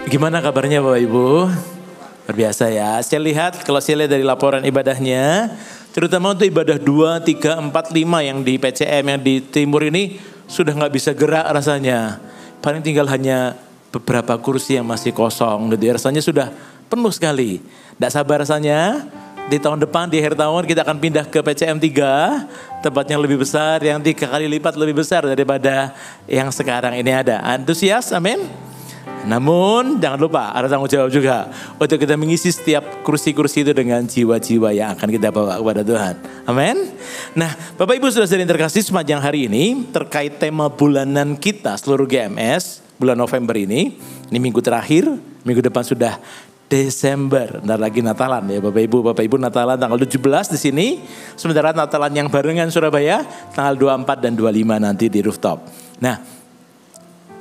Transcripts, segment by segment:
Gimana kabarnya Bapak Ibu? Luar biasa ya. Saya lihat dari laporan ibadahnya, terutama untuk ibadah 2, 3, 4, 5 yang di PCM yang di timur ini sudah gak bisa gerak rasanya. Paling tinggal hanya beberapa kursi yang masih kosong gitu ya. Rasanya sudah penuh sekali. Tidak sabar rasanya. Di tahun depan, di akhir tahun kita akan pindah ke PCM 3. Tempatnya lebih besar, yang 3 kali lipat lebih besar daripada yang sekarang ini ada. Antusias, amin? Namun jangan lupa ada tanggung jawab juga untuk kita mengisi setiap kursi-kursi itu dengan jiwa-jiwa yang akan kita bawa kepada Tuhan. Amin. Nah Bapak Ibu Saudara yang terkasih, sepanjang hari ini terkait tema bulanan kita seluruh GMS bulan November ini minggu terakhir, minggu depan sudah Desember, bentar lagi Natalan ya Bapak Ibu Natalan tanggal 17 di sini. Sementara Natalan yang barengan Surabaya tanggal 24 dan 25 nanti di rooftop. Nah,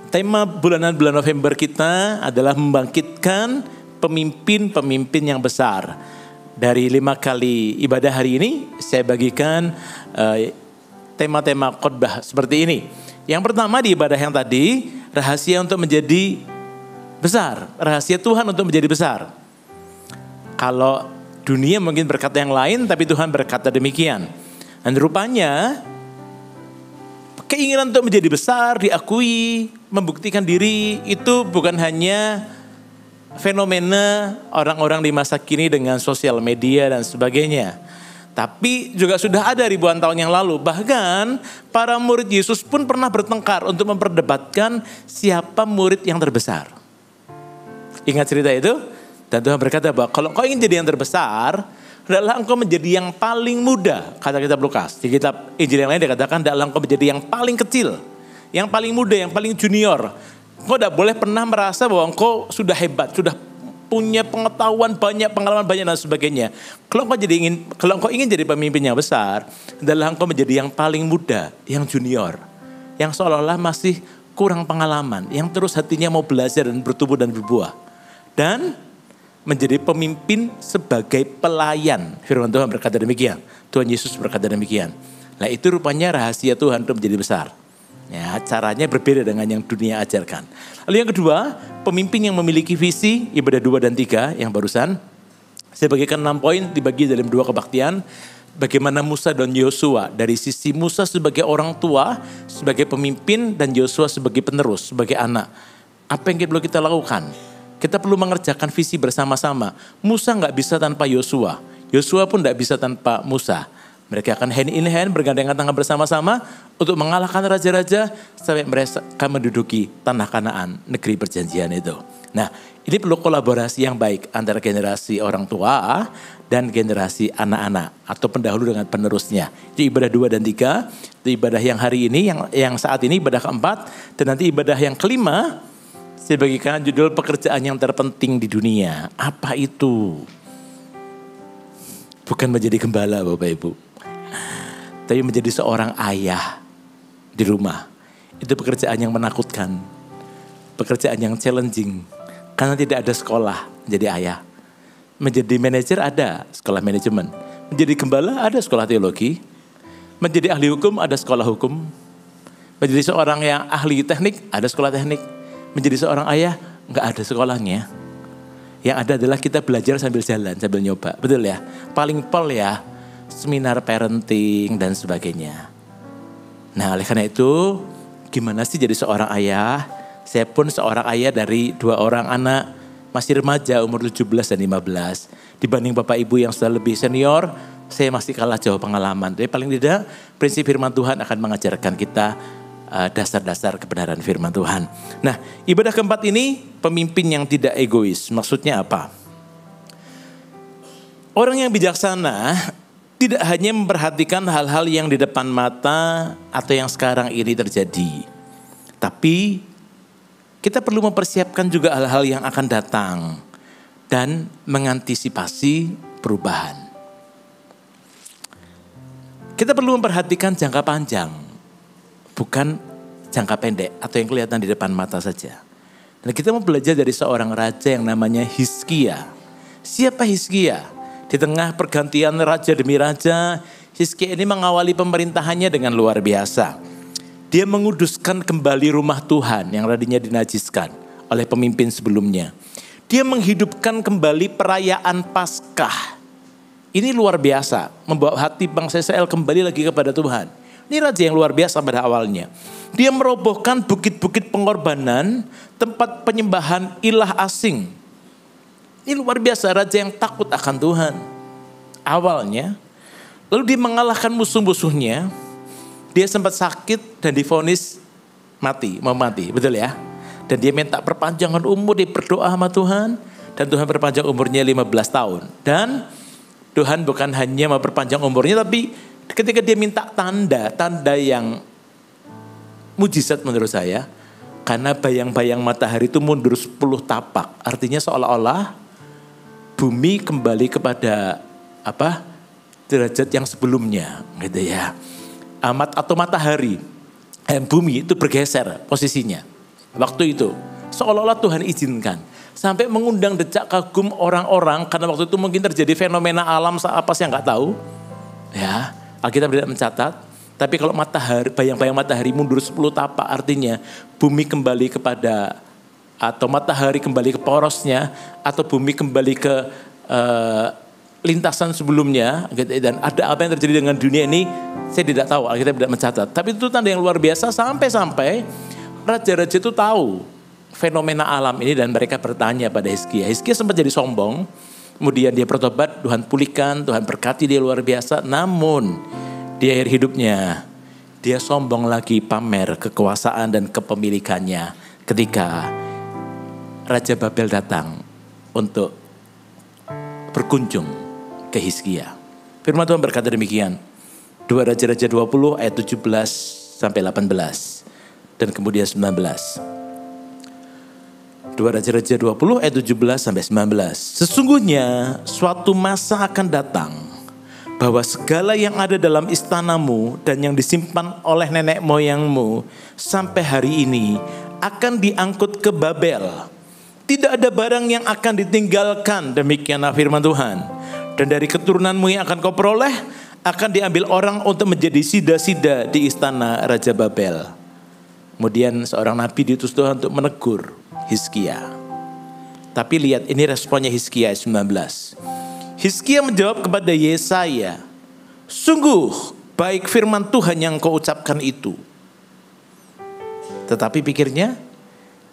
tema bulan November kita adalah membangkitkan pemimpin-pemimpin yang besar. Dari 5 kali ibadah hari ini, saya bagikan tema-tema khotbah seperti ini. Yang pertama di ibadah yang tadi, rahasia untuk menjadi besar. Rahasia Tuhan untuk menjadi besar. Kalau dunia mungkin berkata yang lain, tapi Tuhan berkata demikian. Dan rupanya keinginan untuk menjadi besar, diakui, membuktikan diri itu bukan hanya fenomena orang-orang di masa kini dengan sosial media dan sebagainya. Tapi juga sudah ada ribuan tahun yang lalu. Bahkan para murid Yesus pun pernah bertengkar untuk memperdebatkan siapa murid yang terbesar. Ingat cerita itu? Dan Tuhan berkata bahwa kalau kau ingin jadi yang terbesar, hendaklah engkau menjadi yang paling muda, kata kitab Lukas. Di kitab Injil yang lain dikatakan, hendaklah engkau menjadi yang paling kecil, yang paling muda, yang paling junior. Engkau tidak boleh pernah merasa bahwa engkau sudah hebat, sudah punya pengetahuan banyak, pengalaman banyak dan sebagainya. Kalau engkau ingin jadi pemimpin yang besar, hendaklah engkau menjadi yang paling muda, yang junior, yang seolah-olah masih kurang pengalaman, yang terus hatinya mau belajar dan bertumbuh dan berbuah. Dan menjadi pemimpin sebagai pelayan. Firman Tuhan berkata demikian. Tuhan Yesus berkata demikian. Nah itu rupanya rahasia Tuhan untuk menjadi besar. Ya, caranya berbeda dengan yang dunia ajarkan. Lalu yang kedua, pemimpin yang memiliki visi, ibadah 2 dan 3 yang barusan. Saya bagikan 6 poin dibagi dalam 2 kebaktian. Bagaimana Musa dan Yosua, dari sisi Musa sebagai orang tua, sebagai pemimpin, dan Yosua sebagai penerus, sebagai anak. Apa yang perlu kita lakukan? Kita perlu mengerjakan visi bersama-sama. Musa gak bisa tanpa Yosua. Yosua pun gak bisa tanpa Musa. Mereka akan hand in hand, bergandengan tangan bersama-sama untuk mengalahkan raja-raja sampai mereka menduduki tanah Kanaan, negeri perjanjian itu. Nah, ini perlu kolaborasi yang baik antara generasi orang tua dan generasi anak-anak atau pendahulu dengan penerusnya. Itu ibadah 2 dan 3, itu ibadah yang hari ini, yang saat ini ibadah keempat, dan nanti ibadah yang kelima. Saya bagikan judul pekerjaan yang terpenting di dunia. Apa itu? Bukan menjadi gembala Bapak Ibu. Tapi menjadi seorang ayah di rumah. Itu pekerjaan yang menakutkan. Pekerjaan yang challenging. Karena tidak ada sekolah menjadi ayah. Menjadi manajer ada sekolah manajemen. Menjadi gembala ada sekolah teologi. Menjadi ahli hukum ada sekolah hukum. Menjadi seorang yang ahli teknik ada sekolah teknik. Menjadi seorang ayah gak ada sekolahnya. Yang ada adalah kita belajar sambil jalan, sambil nyoba. Betul ya? Paling pol ya, seminar parenting dan sebagainya. Nah oleh karena itu, gimana sih jadi seorang ayah? Saya pun seorang ayah dari 2 orang anak, masih remaja umur 17 dan 15. Dibanding bapak ibu yang sudah lebih senior, saya masih kalah jauh pengalaman. Tapi paling tidak, prinsip firman Tuhan akan mengajarkan kita dasar-dasar kebenaran firman Tuhan. Nah, ibadah keempat ini pemimpin yang tidak egois. Maksudnya apa? Orang yang bijaksana tidak hanya memperhatikan hal-hal yang di depan mata atau yang sekarang ini terjadi. Tapi kita perlu mempersiapkan juga hal-hal yang akan datang dan mengantisipasi perubahan. Kita perlu memperhatikan jangka panjang. Bukan jangka pendek atau yang kelihatan di depan mata saja. Dan kita mau belajar dari seorang raja yang namanya Hizkia. Siapa Hizkia? Di tengah pergantian raja demi raja, Hizkia ini mengawali pemerintahannya dengan luar biasa. Dia menguduskan kembali rumah Tuhan yang tadinya dinajiskan oleh pemimpin sebelumnya. Dia menghidupkan kembali perayaan Paskah. Ini luar biasa, membawa hati bangsa Israel kembali lagi kepada Tuhan. Ini raja yang luar biasa pada awalnya. Dia merobohkan bukit-bukit pengorbanan, tempat penyembahan ilah asing. Ini luar biasa, raja yang takut akan Tuhan. Awalnya, lalu dia mengalahkan musuh-musuhnya. Dia sempat sakit dan divonis mau mati, betul ya? Dan dia minta perpanjangan umur, dia berdoa sama Tuhan. Dan Tuhan perpanjang umurnya 15 tahun. Dan Tuhan bukan hanya memperpanjang umurnya, tapi ketika dia minta tanda yang mujizat menurut saya. Karena bayang-bayang matahari itu mundur 10 tapak. Artinya seolah-olah bumi kembali kepada derajat yang sebelumnya. Gitu ya. Atau matahari, bumi itu bergeser posisinya. Waktu itu, seolah-olah Tuhan izinkan. Sampai mengundang decak kagum orang-orang, karena waktu itu mungkin terjadi fenomena alam apa sih yang gak tahu. Ya, Alkitab tidak mencatat. Tapi kalau bayang-bayang matahari mundur 10 tapak, artinya bumi kembali kepada, atau matahari kembali ke porosnya, atau bumi kembali ke lintasan sebelumnya. Dan ada apa yang terjadi dengan dunia ini, saya tidak tahu, Alkitab tidak mencatat. Tapi itu tanda yang luar biasa sampai raja-raja itu tahu fenomena alam ini dan mereka bertanya pada Hizkia. Hizkia sempat jadi sombong, kemudian dia bertobat, Tuhan pulihkan, Tuhan berkati dia luar biasa. Namun di akhir hidupnya dia sombong lagi, pamer kekuasaan dan kepemilikannya ketika Raja Babel datang untuk berkunjung ke Hizkia. Firman Tuhan berkata demikian, 2 Raja-Raja 20 ayat 17 sampai 18. Dan kemudian 19. 2 Raja-Raja 20 ayat 17 sampai 19. Sesungguhnya suatu masa akan datang bahwa segala yang ada dalam istanamu dan yang disimpan oleh nenek moyangmu sampai hari ini akan diangkut ke Babel. Tidak ada barang yang akan ditinggalkan, demikianlah firman Tuhan. Dan dari keturunanmu yang akan kau peroleh akan diambil orang untuk menjadi sida-sida di istana Raja Babel. Kemudian seorang nabi diutus Tuhan untuk menegur Hizkia. Tapi lihat ini responnya Hizkia ayat 19. Hizkia menjawab kepada Yesaya, sungguh baik firman Tuhan yang kau ucapkan itu. Tetapi pikirnya,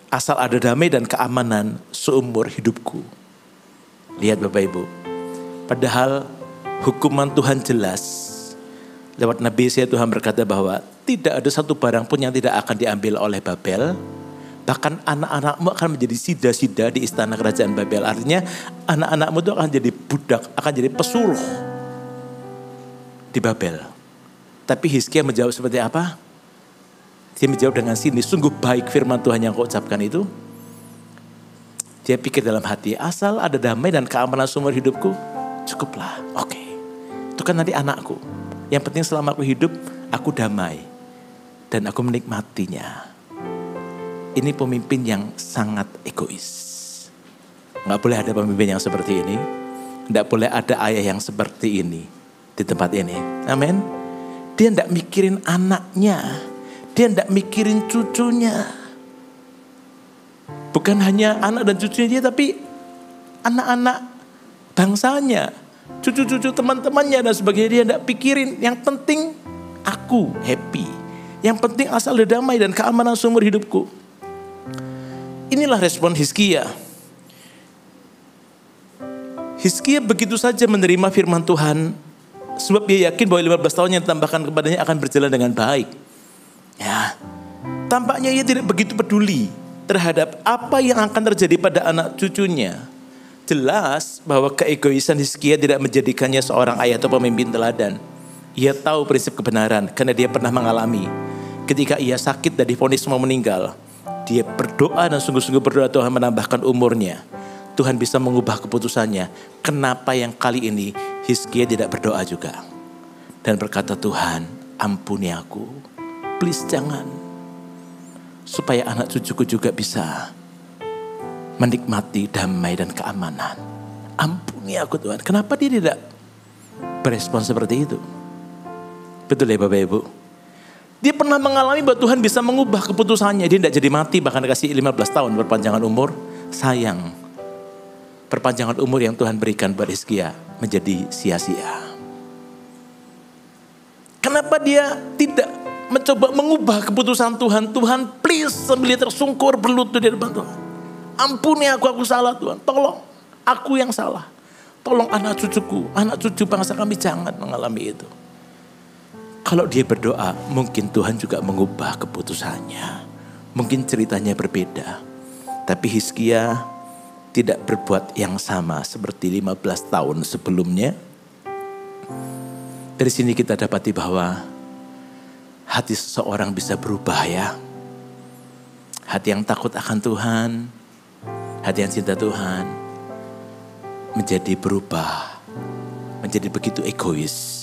asal ada damai dan keamanan seumur hidupku. Lihat Bapak Ibu, padahal hukuman Tuhan jelas. Lewat Nabi Yesaya Tuhan berkata bahwa tidak ada satu barang pun yang tidak akan diambil oleh Babel. Bahkan anak-anakmu akan menjadi sida-sida di istana kerajaan Babel. Artinya anak-anakmu itu akan jadi budak, akan jadi pesuruh di Babel. Tapi Hizkia menjawab seperti apa? Dia menjawab dengan sini, sungguh baik firman Tuhan yang kau ucapkan itu. Dia pikir dalam hati, asal ada damai dan keamanan seumur hidupku, cukuplah. Oke, itu kan nanti anakku. Yang penting selama aku hidup, aku damai. Dan aku menikmatinya. Ini pemimpin yang sangat egois. Gak boleh ada pemimpin yang seperti ini. Gak boleh ada ayah yang seperti ini di tempat ini. Amin. Dia gak mikirin anaknya. Dia gak mikirin cucunya. Bukan hanya anak dan cucunya dia, tapi anak-anak bangsanya. Cucu-cucu teman-temannya dan sebagainya, dia tidak pikirin. Yang penting aku happy. Yang penting asal ada damai dan keamanan seumur hidupku. Inilah respon Hizkia. Hizkia begitu saja menerima firman Tuhan. Sebab dia yakin bahwa 15 tahun yang ditambahkan kepadanya akan berjalan dengan baik. Ya, tampaknya ia tidak begitu peduli terhadap apa yang akan terjadi pada anak cucunya. Jelas bahwa keegoisan Hizkia tidak menjadikannya seorang ayah atau pemimpin teladan. Ia tahu prinsip kebenaran karena dia pernah mengalami. Ketika ia sakit dan divonis mau meninggal, dia berdoa dan sungguh-sungguh berdoa Tuhan menambahkan umurnya. Tuhan bisa mengubah keputusannya. Kenapa yang kali ini Hizkia tidak berdoa juga? Dan berkata, Tuhan ampuni aku. Please jangan. Supaya anak cucuku juga bisa menikmati damai dan keamanan. Ampuni aku Tuhan. Kenapa dia tidak berespon seperti itu? Betul ya Bapak Ibu? Dia pernah mengalami bahwa Tuhan bisa mengubah keputusannya. Dia tidak jadi mati, bahkan dikasih 15 tahun perpanjangan umur. Sayang, perpanjangan umur yang Tuhan berikan buat Hizkia menjadi sia-sia. Kenapa dia tidak mencoba mengubah keputusan Tuhan? Tuhan, please, sambil dia tersungkur berlutut di depan Tuhan. Ampuni aku salah Tuhan. Tolong, aku yang salah. Tolong anak cucuku, anak cucu bangsa kami jangan mengalami itu. Kalau dia berdoa, mungkin Tuhan juga mengubah keputusannya. Mungkin ceritanya berbeda. Tapi Hizkia tidak berbuat yang sama seperti 15 tahun sebelumnya. Dari sini kita dapati bahwa hati seseorang bisa berubah ya. Hati yang takut akan Tuhan, hati yang cinta Tuhan, menjadi berubah, menjadi begitu egois.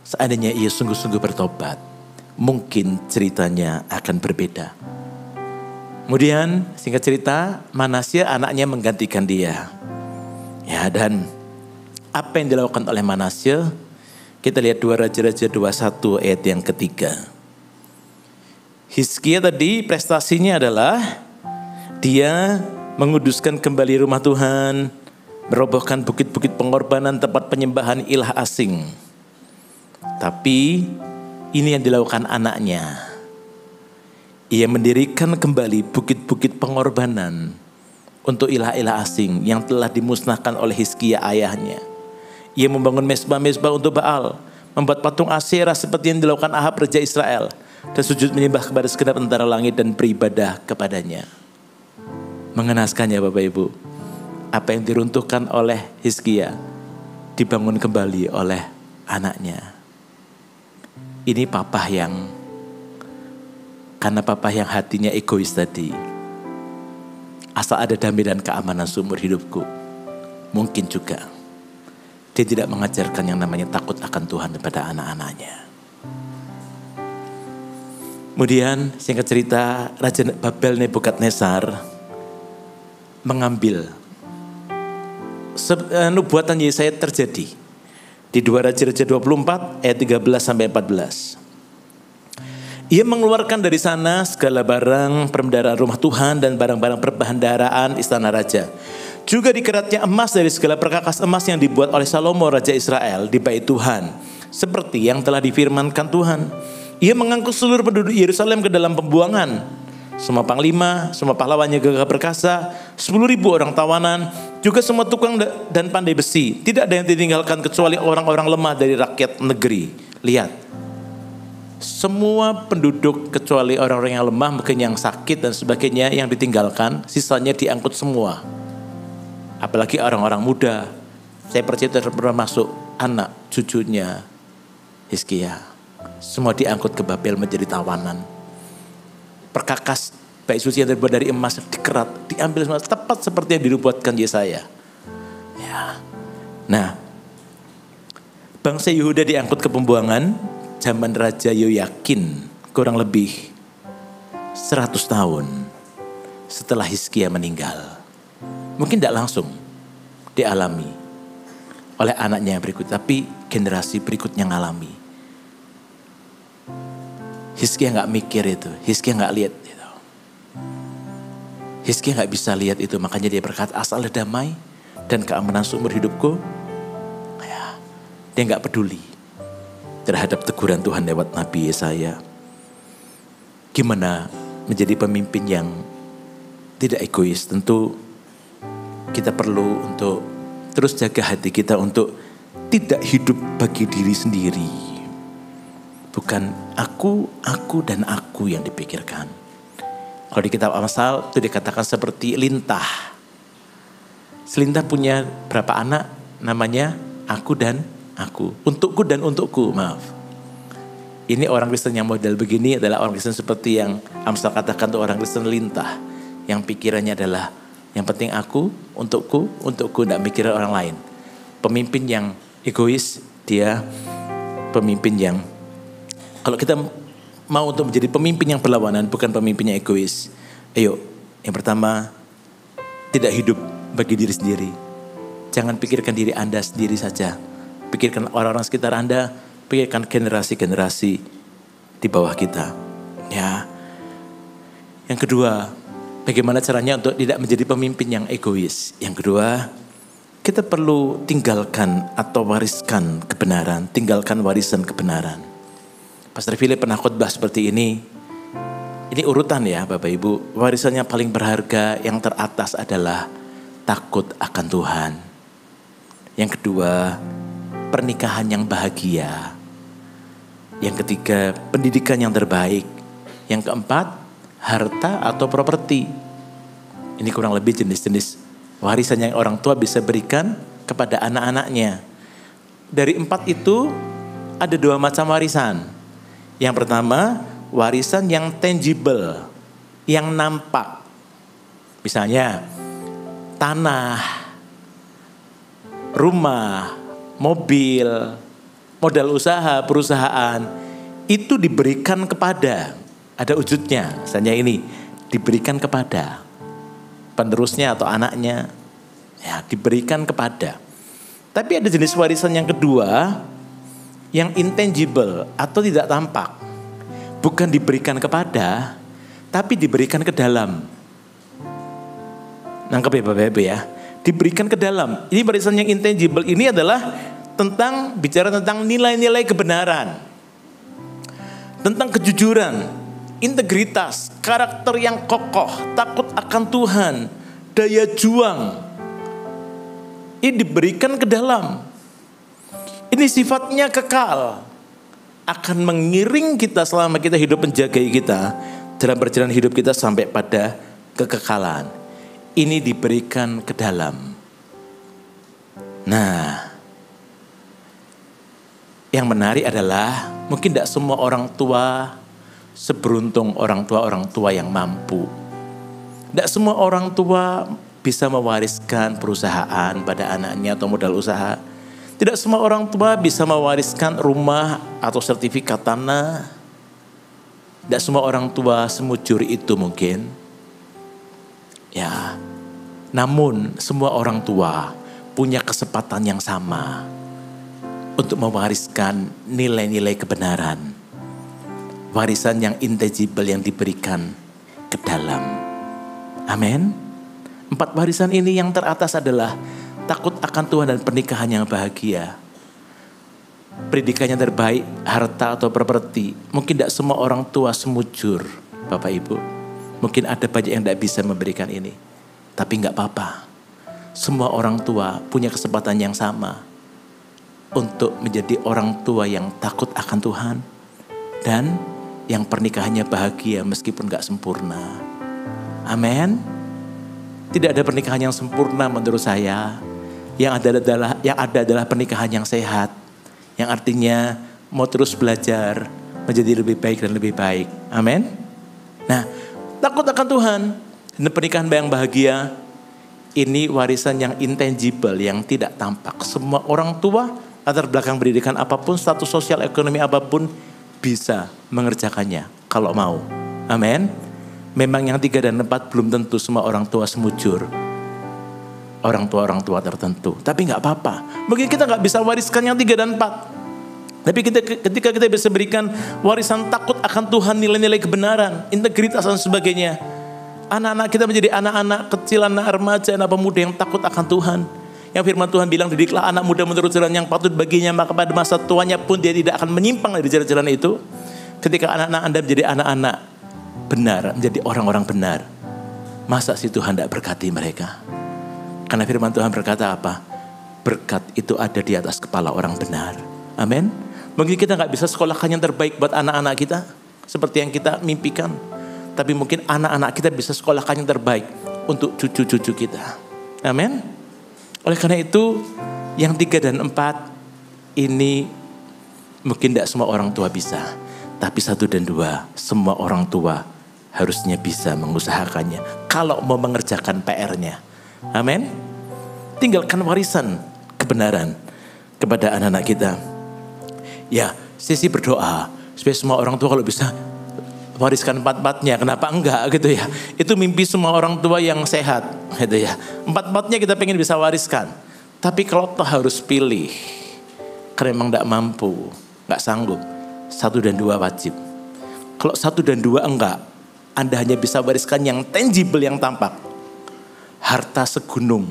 Seandainya ia sungguh-sungguh bertobat, mungkin ceritanya akan berbeda. Kemudian singkat cerita, Manasye anaknya menggantikan dia. Ya, dan apa yang dilakukan oleh Manasye? Kita lihat 2 Raja-Raja 21 ayat yang ketiga. Hizkia tadi prestasinya adalah dia menguduskan kembali rumah Tuhan, merobohkan bukit-bukit pengorbanan tempat penyembahan ilah asing. Tapi ini yang dilakukan anaknya. Ia mendirikan kembali bukit-bukit pengorbanan untuk ilah-ilah asing yang telah dimusnahkan oleh Hizkia ayahnya. Ia membangun mezbah-mezbah untuk Baal, membuat patung Asyerah seperti yang dilakukan Ahab Raja Israel, dan sujud menyembah kepada segenap tentara langit dan beribadah kepadanya. Mengenaskannya Bapak Ibu, apa yang diruntuhkan oleh Hizkia dibangun kembali oleh anaknya. Ini papa yang, karena papa yang hatinya egois tadi, asal ada damai dan keamanan seumur hidupku, mungkin juga dia tidak mengajarkan yang namanya takut akan Tuhan kepada anak-anaknya. Kemudian singkat cerita, Raja Babel Nebukadnezar mengambil nubuatan Yesaya terjadi di 2 Raja-Raja 24 ayat 13 sampai 14. Ia mengeluarkan dari sana segala barang perbendaharaan rumah Tuhan dan barang-barang perbendaharaan istana raja. Juga dikeratnya emas dari segala perkakas emas yang dibuat oleh Salomo Raja Israel di bait Tuhan, seperti yang telah difirmankan Tuhan. Ia mengangkut seluruh penduduk Yerusalem ke dalam pembuangan. Semua panglima, semua pahlawannya gagah perkasa, 10.000 orang tawanan, juga semua tukang dan pandai besi. Tidak ada yang ditinggalkan kecuali orang-orang lemah dari rakyat negeri. Lihat, semua penduduk kecuali orang-orang yang lemah, mungkin yang sakit dan sebagainya yang ditinggalkan, sisanya diangkut semua. Apalagi orang-orang muda. Saya percaya termasuk anak cucunya Hizkia. Semua diangkut ke Babel menjadi tawanan. Perkakas bait suci yang terbuat dari emas dikerat, diambil semua tepat seperti yang dinubuatkan Yesaya. Ya. Nah, bangsa Yehuda diangkut ke pembuangan zaman Raja Yoyakin, kurang lebih 100 tahun setelah Hizkia meninggal. Mungkin tidak langsung dialami oleh anaknya yang berikut, tapi generasi berikutnya ngalami. Hizkia gak mikir itu, Hizkia gak lihat itu. Hizkia gak bisa lihat itu, makanya dia berkata asal ada damai dan keamanan seumur hidupku. Ya, dia gak peduli terhadap teguran Tuhan lewat Nabi Yesaya. Gimana menjadi pemimpin yang tidak egois? Tentu kita perlu untuk terus jaga hati kita untuk tidak hidup bagi diri sendiri. Bukan aku dan aku yang dipikirkan. Kalau di kitab Amsal itu dikatakan seperti lintah. Selintah punya berapa anak? Namanya aku dan aku. Untukku dan untukku, maaf. Ini orang Kristen yang model begini adalah orang Kristen seperti yang Amsal katakan, itu orang Kristen lintah. Yang pikirannya adalah yang penting aku, untukku, tidak mikirin orang lain. Pemimpin yang egois, dia pemimpin yang, kalau kita mau untuk menjadi pemimpin yang berlawanan, bukan pemimpin yang egois. Ayo, yang pertama, tidak hidup bagi diri sendiri. Jangan pikirkan diri Anda sendiri saja. Pikirkan orang-orang sekitar Anda, pikirkan generasi-generasi di bawah kita. Ya. Yang kedua, bagaimana caranya untuk tidak menjadi pemimpin yang egois. Yang kedua, kita perlu tinggalkan atau wariskan kebenaran, tinggalkan warisan kebenaran. Pastor Philip pernah khotbah seperti ini. Ini urutan ya Bapak Ibu, warisan yang paling berharga yang teratas adalah takut akan Tuhan. Yang kedua, pernikahan yang bahagia. Yang ketiga, pendidikan yang terbaik. Yang keempat, harta atau properti. Ini kurang lebih jenis-jenis warisan yang orang tua bisa berikan kepada anak-anaknya. Dari 4 itu ada 2 macam warisan. Yang pertama, warisan yang tangible, yang nampak. Misalnya, tanah, rumah, mobil, modal usaha, perusahaan, itu diberikan kepada, ada wujudnya, misalnya ini, diberikan kepada penerusnya atau anaknya, ya diberikan kepada. Tapi ada jenis warisan yang kedua, yang intangible atau tidak tampak. Bukan diberikan kepada, tapi diberikan ke dalam. Nangkep ya Bapak Ibu ya. Diberikan ke dalam. Ini warisan yang intangible ini adalah bicara tentang nilai-nilai kebenaran. Tentang kejujuran, integritas, karakter yang kokoh, takut akan Tuhan, daya juang. Ini diberikan ke dalam. Ini sifatnya kekal. Akan mengiring kita selama kita hidup menjagai kita dalam perjalanan hidup kita sampai pada kekekalan. Ini diberikan ke dalam. Nah, yang menarik adalah mungkin tidak semua orang tua seberuntung orang tua yang mampu. Tidak semua orang tua bisa mewariskan perusahaan pada anaknya atau modal usaha. Tidak semua orang tua bisa mewariskan rumah atau sertifikat tanah. Tidak semua orang tua semujur itu mungkin. Ya, namun semua orang tua punya kesempatan yang sama untuk mewariskan nilai-nilai kebenaran. Warisan yang intangible yang diberikan ke dalam. Amin. 4 warisan ini yang teratas adalah takut akan Tuhan dan pernikahan yang bahagia. Pendidikan yang terbaik, harta atau properti. Mungkin tidak semua orang tua semujur Bapak Ibu. Mungkin ada banyak yang tidak bisa memberikan ini. Tapi enggak apa-apa. Semua orang tua punya kesempatan yang sama. Untuk menjadi orang tua yang takut akan Tuhan. Dan yang pernikahannya bahagia meskipun enggak sempurna. Amin. Tidak ada pernikahan yang sempurna menurut saya. Yang ada adalah pernikahan yang sehat. Yang artinya mau terus belajar menjadi lebih baik dan lebih baik. Amin. Nah, takut akan Tuhan dan pernikahan yang bahagia ini warisan yang intangible, yang tidak tampak. Semua orang tua, latar belakang pendidikan apapun, status sosial ekonomi apapun bisa mengerjakannya kalau mau. Amin. Memang yang 3 dan 4 belum tentu semua orang tua semujur. Orang tua tertentu. Tapi gak apa-apa. Mungkin kita gak bisa wariskan yang 3 dan 4. Tapi ketika kita bisa berikan warisan takut akan Tuhan, nilai-nilai kebenaran, integritas dan sebagainya. Anak-anak kita menjadi anak-anak kecil, anak remaja, anak pemuda yang takut akan Tuhan. Yang firman Tuhan bilang, didiklah anak muda menurut jalan yang patut baginya, maka pada masa tuanya pun dia tidak akan menyimpang dari jalan-jalan itu. Ketika anak-anak Anda menjadi anak-anak benar, menjadi orang-orang benar, masa si Tuhan tidak berkati mereka? Karena firman Tuhan berkata apa? Berkat itu ada di atas kepala orang benar. Amin. Mungkin kita gak bisa sekolahkan yang terbaik buat anak-anak kita, seperti yang kita mimpikan. Tapi mungkin anak-anak kita bisa sekolahkan yang terbaik untuk cucu-cucu kita. Amin. Oleh karena itu, yang 3 dan 4 ini mungkin tidak semua orang tua bisa. Tapi 1 dan 2, semua orang tua harusnya bisa mengusahakannya. Kalau mau mengerjakan PR-nya. Amin. Tinggalkan warisan kebenaran kepada anak-anak kita. Ya, sisi berdoa supaya semua orang tua kalau bisa wariskan 4-4-nya. Kenapa enggak gitu ya? Itu mimpi semua orang tua yang sehat gitu ya. 4-4-nya kita pengen bisa wariskan. Tapi kalau toh harus pilih, karena memang enggak mampu, enggak sanggup, 1 dan 2 wajib. Kalau 1 dan 2 enggak. Anda hanya bisa wariskan yang tangible, yang tampak. Harta segunung.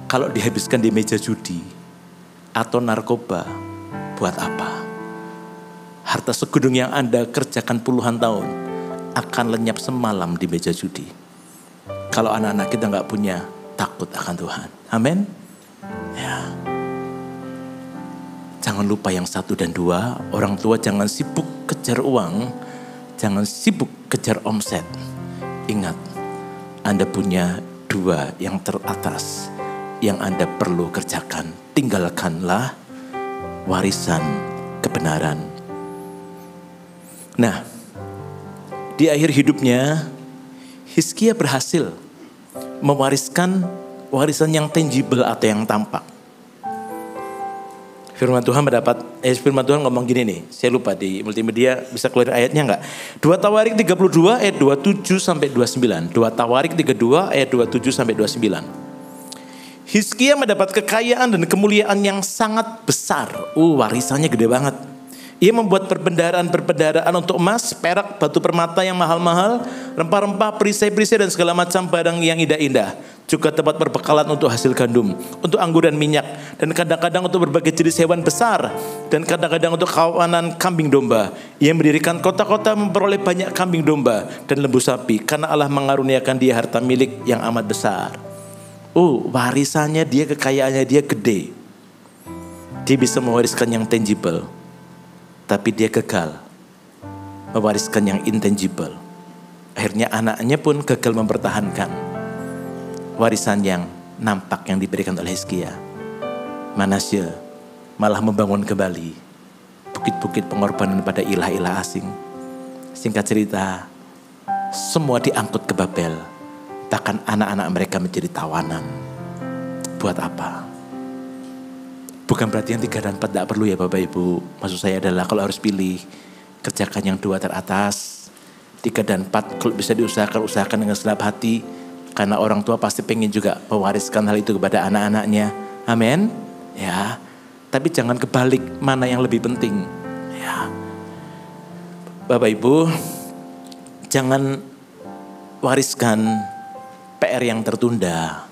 Kalau dihabiskan di meja judi atau narkoba, buat apa? Harta segunung yang Anda kerjakan puluhan tahun akan lenyap semalam di meja judi. Kalau anak-anak kita enggak punya takut akan Tuhan. Amin. Ya. Jangan lupa yang 1 dan 2, orang tua jangan sibuk kejar uang, jangan sibuk kejar omset. Ingat, Anda punya 2 yang teratas yang Anda perlu kerjakan. Tinggalkanlah warisan kebenaran. Nah, di akhir hidupnya, Hizkia berhasil mewariskan warisan yang tangible atau yang tampak. Firman Tuhan ngomong gini nih, saya lupa di multimedia bisa keluar ayatnya enggak? 2 Tawarik 32 ayat 27 sampai 29. 2 Tawarik 32 ayat 27 sampai 29. Hizkia mendapat kekayaan dan kemuliaan yang sangat besar. Warisannya gede banget. Ia membuat perbendaharaan untuk emas, perak, batu permata yang mahal-mahal, rempah-rempah, perisai-perisai dan segala macam barang yang indah-indah. Juga tempat perbekalan untuk hasil gandum, untuk anggur dan minyak, dan kadang-kadang untuk berbagai jenis hewan besar, dan kadang-kadang untuk kawanan kambing domba. Ia mendirikan kota-kota memperoleh banyak kambing domba dan lembu sapi, karena Allah mengaruniakan dia harta milik yang amat besar. Warisannya dia, kekayaannya dia gede. Dia bisa mewariskan yang tangible, tapi dia gagal mewariskan yang intangible. Akhirnya anaknya pun gagal mempertahankan warisan yang nampak yang diberikan oleh Hizkia. Manasye malah membangun kembali bukit-bukit pengorbanan pada ilah-ilah asing. Singkat cerita, semua diangkut ke Babel. Bahkan anak-anak mereka menjadi tawanan. Buat apa? Bukan berarti yang 3 dan 4 tidak perlu ya Bapak Ibu. Maksud saya adalah kalau harus pilih, kerjakan yang 2 teratas. 3 dan 4 kalau bisa usahakan dengan segenap hati. Karena orang tua pasti pengen juga mewariskan hal itu kepada anak-anaknya. Amin. Ya. Tapi jangan kebalik, mana yang lebih penting. Ya. Bapak Ibu, jangan wariskan PR yang tertunda.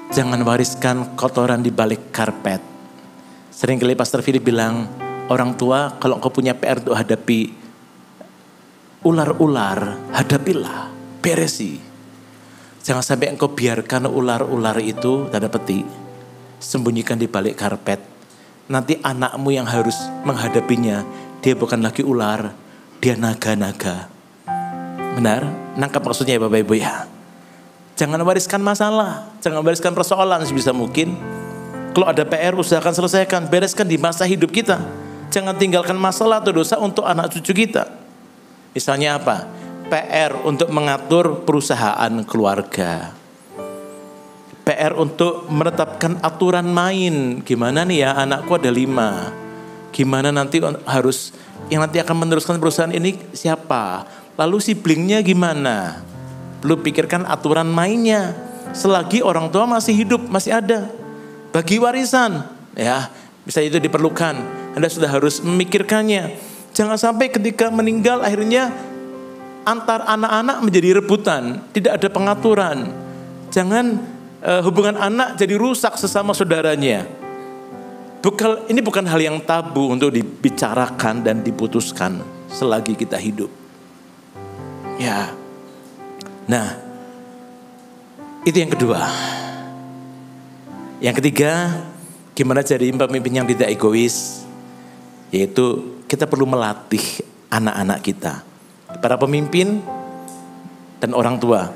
Jangan wariskan kotoran di balik karpet. Seringkali Pastor Philip bilang, orang tua kalau engkau punya PR untuk hadapi ular-ular, hadapilah, beresi. Jangan sampai engkau biarkan ular-ular itu, tanda petik, sembunyikan di balik karpet. Nanti anakmu yang harus menghadapinya, dia bukan lagi ular, dia naga-naga. Benar? Nangkap maksudnya ya Bapak Ibu ya? Jangan wariskan masalah, jangan wariskan persoalan sebisa mungkin. Kalau ada PR usahakan selesaikan, bereskan di masa hidup kita. Jangan tinggalkan masalah atau dosa untuk anak cucu kita. Misalnya apa? PR untuk mengatur perusahaan keluarga. PR untuk menetapkan aturan main. Gimana nih ya, anakku ada 5. Gimana nanti harus, yang nanti akan meneruskan perusahaan ini siapa? Lalu siblingnya gimana? Belum pikirkan aturan mainnya. Selagi orang tua masih hidup, masih ada. Bagi warisan, ya, bisa itu diperlukan. Anda sudah harus memikirkannya. Jangan sampai ketika meninggal akhirnya antar anak-anak menjadi rebutan, tidak ada pengaturan. Jangan hubungan anak jadi rusak sesama saudaranya. Ini bukan hal yang tabu untuk dibicarakan dan diputuskan selagi kita hidup. Ya. Nah, itu yang kedua. Yang ketiga, gimana jadi pemimpin yang tidak egois? Yaitu kita perlu melatih anak-anak kita. Para pemimpin dan orang tua,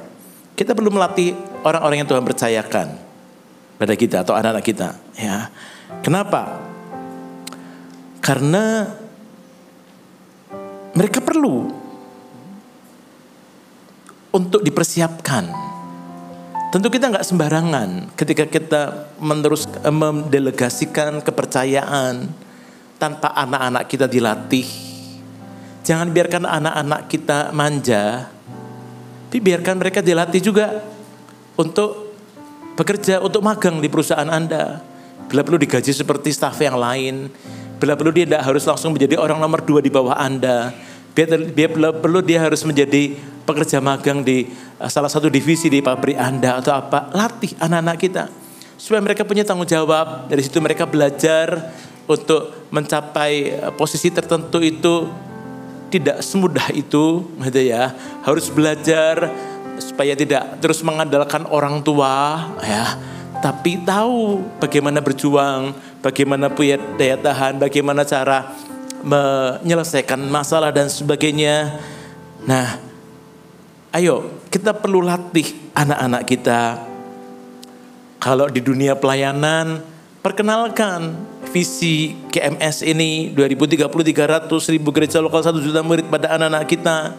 kita perlu melatih orang-orang yang Tuhan percayakan pada kita atau anak-anak kita. Ya, kenapa? Karena mereka perlu untuk dipersiapkan. Tentu kita nggak sembarangan ketika kita mendelegasikan kepercayaan tanpa anak-anak kita dilatih. Jangan biarkan anak-anak kita manja, tapi biarkan mereka dilatih juga untuk bekerja, untuk magang di perusahaan Anda. Bila perlu digaji seperti staf yang lain, bila perlu dia tidak harus langsung menjadi orang nomor 2 di bawah Anda. Biar perlu dia harus menjadi pekerja magang di salah satu divisi di pabrik Anda atau apa. Latih anak-anak kita supaya mereka punya tanggung jawab. Dari situ mereka belajar untuk mencapai posisi tertentu itu tidak semudah itu, gitu ya. Harus belajar supaya tidak terus mengandalkan orang tua, ya. Tapi tahu bagaimana berjuang, bagaimana punya daya tahan, bagaimana cara menyelesaikan masalah dan sebagainya. Nah, ayo kita perlu latih anak-anak kita. Kalau di dunia pelayanan, perkenalkan visi GMS ini 2030 300 ribu gereja lokal 1 juta murid pada anak-anak kita.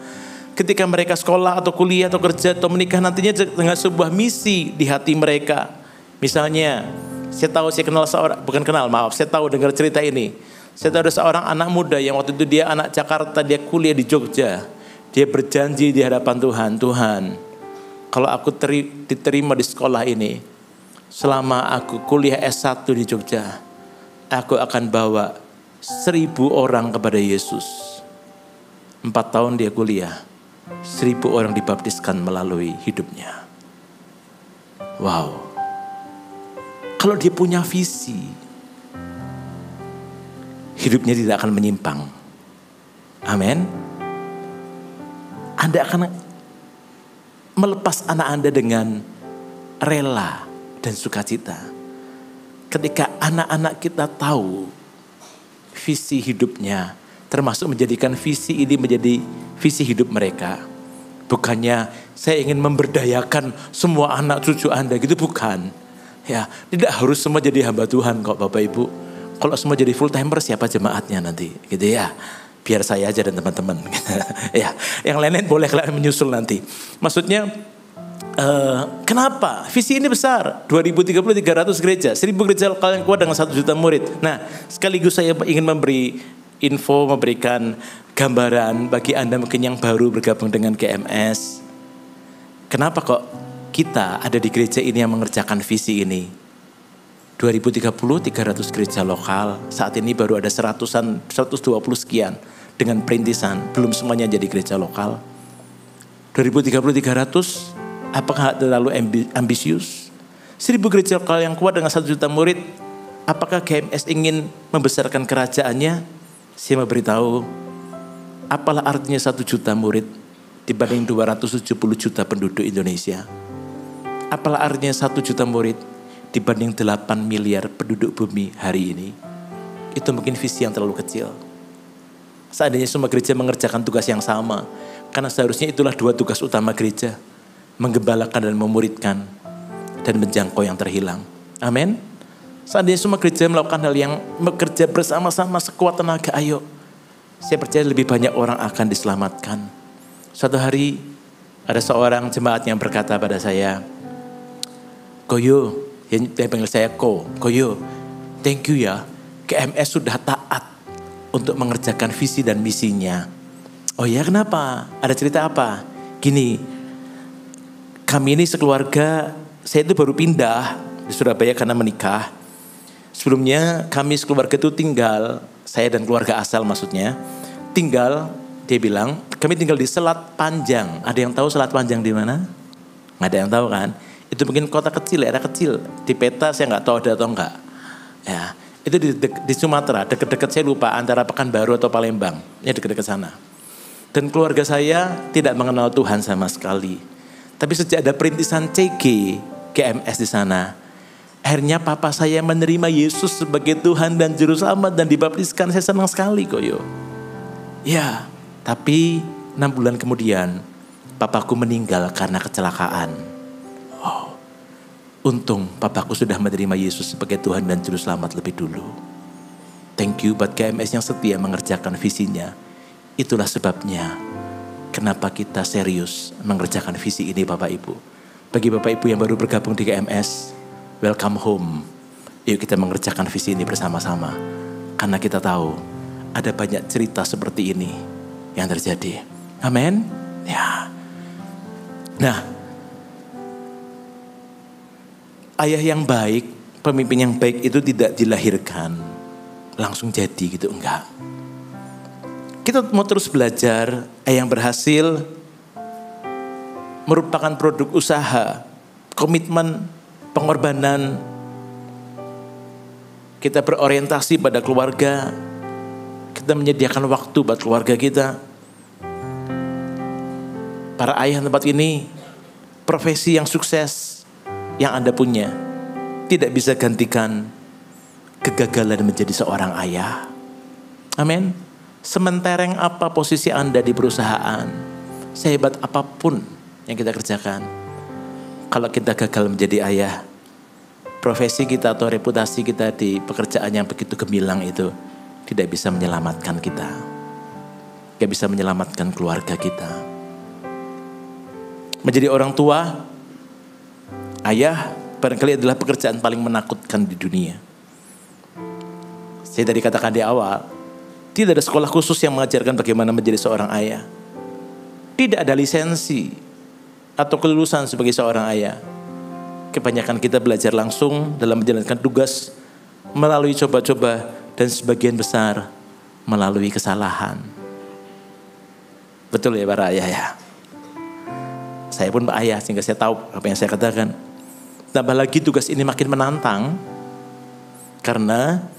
Ketika mereka sekolah atau kuliah atau kerja atau menikah nantinya dengan sebuah misi di hati mereka. Misalnya, saya tahu dengar cerita ini. Saya tahu ada seorang anak muda yang waktu itu dia anak Jakarta, dia kuliah di Jogja. Dia berjanji di hadapan Tuhan, Tuhan, kalau aku diterima di sekolah ini, selama aku kuliah S1 di Jogja, aku akan bawa 1.000 orang kepada Yesus. 4 tahun dia kuliah, 1.000 orang dibaptiskan melalui hidupnya. Wow. Kalau dia punya visi, hidupnya tidak akan menyimpang. Amin. Anda akan melepas anak Anda dengan rela dan sukacita. Ketika anak-anak kita tahu visi hidupnya, termasuk menjadikan visi ini menjadi visi hidup mereka. Bukannya saya ingin memberdayakan semua anak cucu Anda, gitu bukan. Ya, tidak harus semua jadi hamba Tuhan kok Bapak Ibu. Kalau semua jadi full timer siapa jemaatnya nanti, gitu ya. Biar saya aja dan teman-teman. Ya, yang lain-lain boleh kalian menyusul nanti. Maksudnya, kenapa? Visi ini besar. 2030 300 gereja, 1.000 gereja lokal yang kuat dengan 1 juta murid. Nah, sekaligus saya ingin memberi info, memberikan gambaran bagi Anda mungkin yang baru bergabung dengan GMS. Kenapa kok kita ada di gereja ini yang mengerjakan visi ini? 2030 300 gereja lokal, saat ini baru ada 120 sekian dengan perintisan, belum semuanya jadi gereja lokal. 2030 300, apakah terlalu ambisius? 1.000 gereja lokal yang kuat dengan 1 juta murid, apakah GMS ingin membesarkan kerajaannya? Saya memberitahu, apalah artinya 1 juta murid dibanding 270 juta penduduk Indonesia? Apalah artinya 1 juta murid dibanding 8 miliar penduduk bumi hari ini? Itu mungkin visi yang terlalu kecil. Seandainya semua gereja mengerjakan tugas yang sama, karena seharusnya itulah 2 tugas utama gereja, menggembalakan dan memuridkan dan menjangkau yang terhilang. Amin. Seandainya semua gereja melakukan hal yang bekerja bersama-sama sekuat tenaga, ayo, saya percaya lebih banyak orang akan diselamatkan. Suatu hari ada seorang jemaat yang berkata pada saya, Koyo, dia panggil saya Koyo, thank you ya, GMS sudah taat untuk mengerjakan visi dan misinya. Oh ya, kenapa? Ada cerita apa? Gini, kami ini sekeluarga, saya itu baru pindah di Surabaya karena menikah. Sebelumnya kami sekeluarga itu tinggal, saya dan keluarga asal maksudnya, tinggal, dia bilang, kami tinggal di Selat Panjang. Ada yang tahu Selat Panjang di mana? Nggak ada yang tahu kan? Itu mungkin kota kecil, daerah kecil. Di peta saya nggak tahu ada atau enggak. Ya, itu di Sumatera, dekat-dekat saya lupa antara Pekanbaru atau Palembang. Ya dekat-dekat sana. Dan keluarga saya tidak mengenal Tuhan sama sekali. Tapi sejak ada perintisan CG, GMS di sana, akhirnya papa saya menerima Yesus sebagai Tuhan dan Juru Selamat dan dibaptiskan. Saya senang sekali Koyo. Ya, tapi 6 bulan kemudian papaku meninggal karena kecelakaan. Wow. Untung papaku sudah menerima Yesus sebagai Tuhan dan Juru Selamat lebih dulu. Thank you buat GMS yang setia mengerjakan visinya. Itulah sebabnya kenapa kita serius mengerjakan visi ini Bapak Ibu. Bagi Bapak Ibu yang baru bergabung di GMS, welcome home. Yuk kita mengerjakan visi ini bersama-sama. Karena kita tahu ada banyak cerita seperti ini yang terjadi. Amin. Ya. Nah, ayah yang baik, pemimpin yang baik itu tidak dilahirkan langsung jadi gitu, enggak. Kita mau terus belajar. Yang berhasil merupakan produk usaha, komitmen, pengorbanan. Kita berorientasi pada keluarga. Kita menyediakan waktu buat keluarga kita. Para ayah tempat ini, profesi yang sukses yang Anda punya tidak bisa gantikan kegagalan menjadi seorang ayah. Amin. Sementereng apa posisi Anda di perusahaan, sehebat apapun yang kita kerjakan, kalau kita gagal menjadi ayah, profesi kita atau reputasi kita di pekerjaan yang begitu gemilang itu tidak bisa menyelamatkan kita, tidak bisa menyelamatkan keluarga kita. Menjadi orang tua, ayah barangkali adalah pekerjaan paling menakutkan di dunia. Saya tadi katakan di awal, tidak ada sekolah khusus yang mengajarkan bagaimana menjadi seorang ayah. Tidak ada lisensi atau kelulusan sebagai seorang ayah. Kebanyakan kita belajar langsung dalam menjalankan tugas melalui coba-coba dan sebagian besar melalui kesalahan. Betul ya para ayah ya? Saya pun ayah sehingga saya tahu apa yang saya katakan. Tambah lagi tugas ini makin menantang karena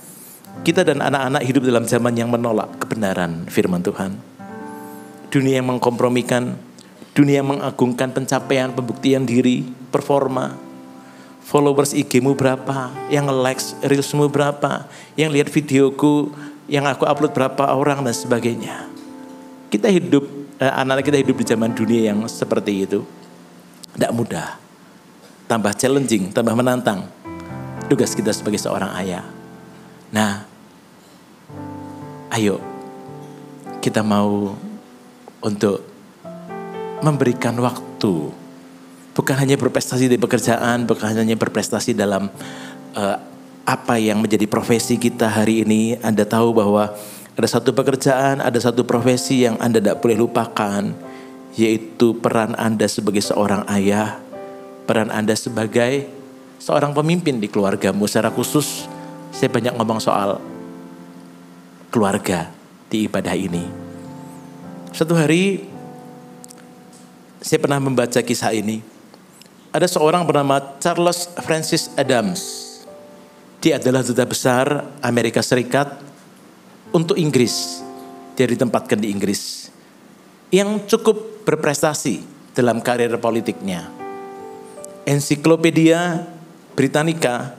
kita dan anak-anak hidup dalam zaman yang menolak kebenaran firman Tuhan. Dunia yang mengkompromikan, dunia yang mengagungkan pencapaian, pembuktian diri, performa. Followers IG-mu berapa, yang nge-likes reels-mu berapa, yang lihat videoku, yang aku upload berapa orang dan sebagainya. Kita hidup, anak-anak kita hidup di zaman dunia yang seperti itu. Tidak mudah, tambah challenging, tambah menantang tugas kita sebagai seorang ayah. Nah, ayo kita mau untuk memberikan waktu, bukan hanya berprestasi di pekerjaan, bukan hanya berprestasi dalam apa yang menjadi profesi kita hari ini. Anda tahu bahwa ada satu pekerjaan, ada satu profesi yang Anda tidak boleh lupakan, yaitu peran Anda sebagai seorang ayah, peran Anda sebagai seorang pemimpin di keluargamu. Secara khusus, saya banyak ngomong soal keluarga di ibadah ini. Suatu hari saya pernah membaca kisah ini. Ada seorang bernama Charles Francis Adams. Dia adalah duta besar Amerika Serikat untuk Inggris. Dia ditempatkan di Inggris, yang cukup berprestasi dalam karir politiknya. Ensiklopedia Britannica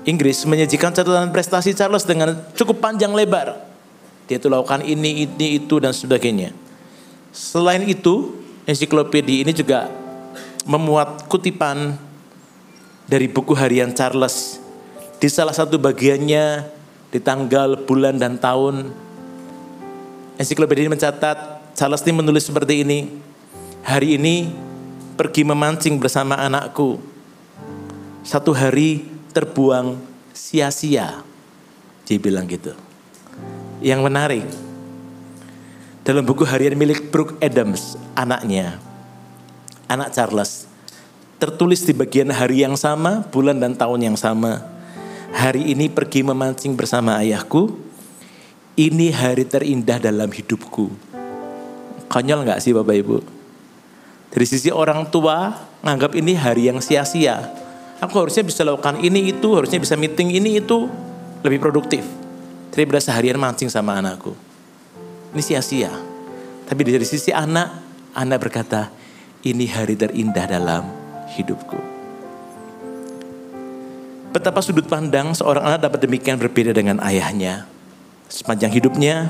Inggris menyajikan catatan prestasi Charles dengan cukup panjang lebar. Dia itu lakukan ini, itu, dan sebagainya. Selain itu, ensiklopedia ini juga memuat kutipan dari buku harian Charles. Di salah satu bagiannya, di tanggal, bulan, dan tahun, ensiklopedia ini mencatat, Charles ini menulis seperti ini. Hari ini pergi memancing bersama anakku. Satu hari terbuang sia-sia. Dia bilang gitu. Yang menarik, dalam buku harian milik Brooke Adams, anaknya, anak Charles, tertulis di bagian hari yang sama, bulan dan tahun yang sama. Hari ini pergi memancing bersama ayahku. Ini hari terindah dalam hidupku. Konyol gak sih Bapak Ibu? Dari sisi orang tua, nganggap ini hari yang sia-sia. Aku harusnya bisa lakukan ini itu, harusnya bisa meeting ini itu, lebih produktif daripada seharian mancing sama anakku. Ini sia-sia. Tapi dari sisi anak berkata, ini hari terindah dalam hidupku. Betapa sudut pandang seorang anak dapat demikian berbeda dengan ayahnya. Sepanjang hidupnya,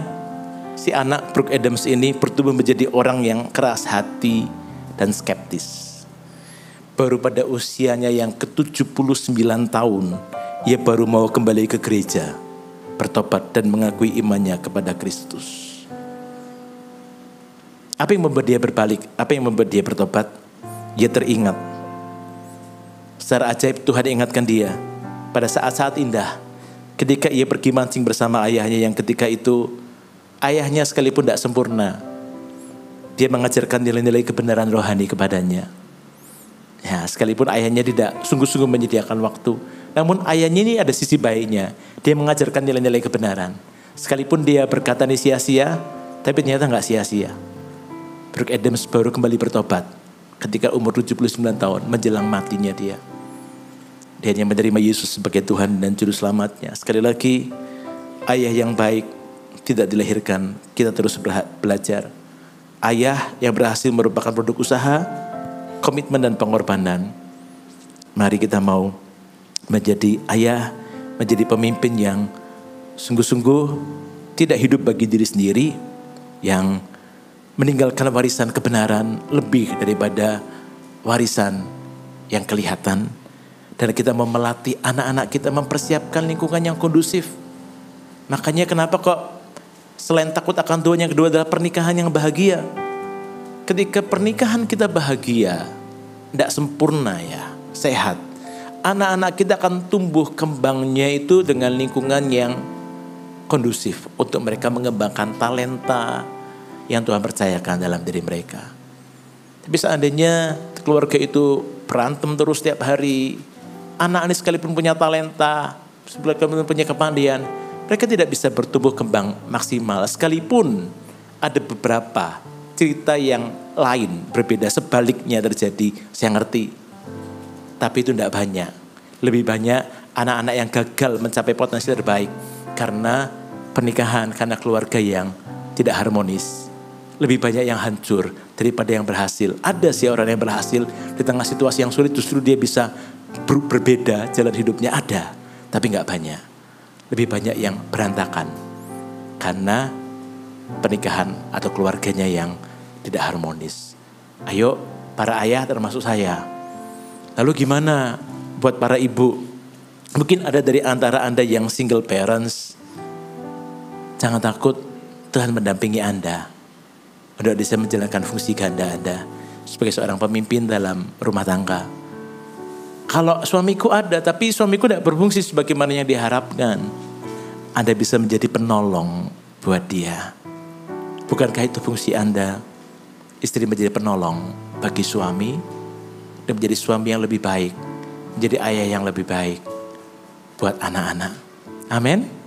si anak Brooke Adams ini bertumbuh menjadi orang yang keras hati dan skeptis. Baru pada usianya yang ke-79 tahun, ia baru mau kembali ke gereja, bertobat dan mengakui imannya kepada Kristus. Apa yang membuat dia berbalik? Apa yang membuat dia bertobat? Dia teringat. Secara ajaib Tuhan ingatkan dia pada saat-saat indah, ketika ia pergi mancing bersama ayahnya yang ketika itu ayahnya sekalipun tidak sempurna, dia mengajarkan nilai-nilai kebenaran rohani kepadanya. Ya, sekalipun ayahnya tidak sungguh-sungguh menyediakan waktu, namun ayahnya ini ada sisi baiknya. Dia mengajarkan nilai-nilai kebenaran. Sekalipun dia berkata ini sia-sia, Tapi ternyata gak sia-sia. Brooke Adams baru kembali bertobat ketika umur 79 tahun menjelang matinya dia. Dia hanya menerima Yesus sebagai Tuhan dan Juru Selamatnya. Sekali lagi, ayah yang baik tidak dilahirkan, kita terus belajar. Ayah yang berhasil merupakan produk usaha, komitmen dan pengorbanan. Mari kita mau menjadi ayah, menjadi pemimpin yang sungguh-sungguh tidak hidup bagi diri sendiri, yang meninggalkan warisan kebenaran lebih daripada warisan yang kelihatan. Dan kita mau melatih anak-anak kita mempersiapkan lingkungan yang kondusif. Makanya kenapa kok selain takut akan Tuhan, yang kedua adalah pernikahan yang bahagia. Ketika pernikahan kita bahagia, tidak sempurna ya, sehat. Anak-anak kita akan tumbuh kembangnya itu dengan lingkungan yang kondusif untuk mereka mengembangkan talenta yang Tuhan percayakan dalam diri mereka. Tapi seandainya keluarga itu berantem terus setiap hari, anak-anak sekalipun punya talenta, sekalipun punya kepandaian, mereka tidak bisa bertumbuh kembang maksimal. Sekalipun ada beberapa cerita yang lain berbeda, sebaliknya terjadi, saya ngerti. Tapi itu tidak banyak. Lebih banyak anak-anak yang gagal mencapai potensi terbaik karena pernikahan, karena keluarga yang tidak harmonis. Lebih banyak yang hancur daripada yang berhasil. Ada sih orang yang berhasil di tengah situasi yang sulit, justru dia bisa berbeda jalan hidupnya, ada. Tapi gak banyak. Lebih banyak yang berantakan karena pernikahan atau keluarganya yang tidak harmonis. Ayo para ayah termasuk saya. Lalu gimana buat para ibu? Mungkin ada dari antara Anda yang single parents. Jangan takut, Tuhan mendampingi Anda untuk bisa menjalankan fungsi ganda Anda sebagai seorang pemimpin dalam rumah tangga. Kalau suamiku ada, tapi suamiku tidak berfungsi sebagaimana yang diharapkan, Anda bisa menjadi penolong buat dia. Bukankah itu fungsi Anda? Istri menjadi penolong bagi suami, dan menjadi suami yang lebih baik, menjadi ayah yang lebih baik buat anak-anak. Amin.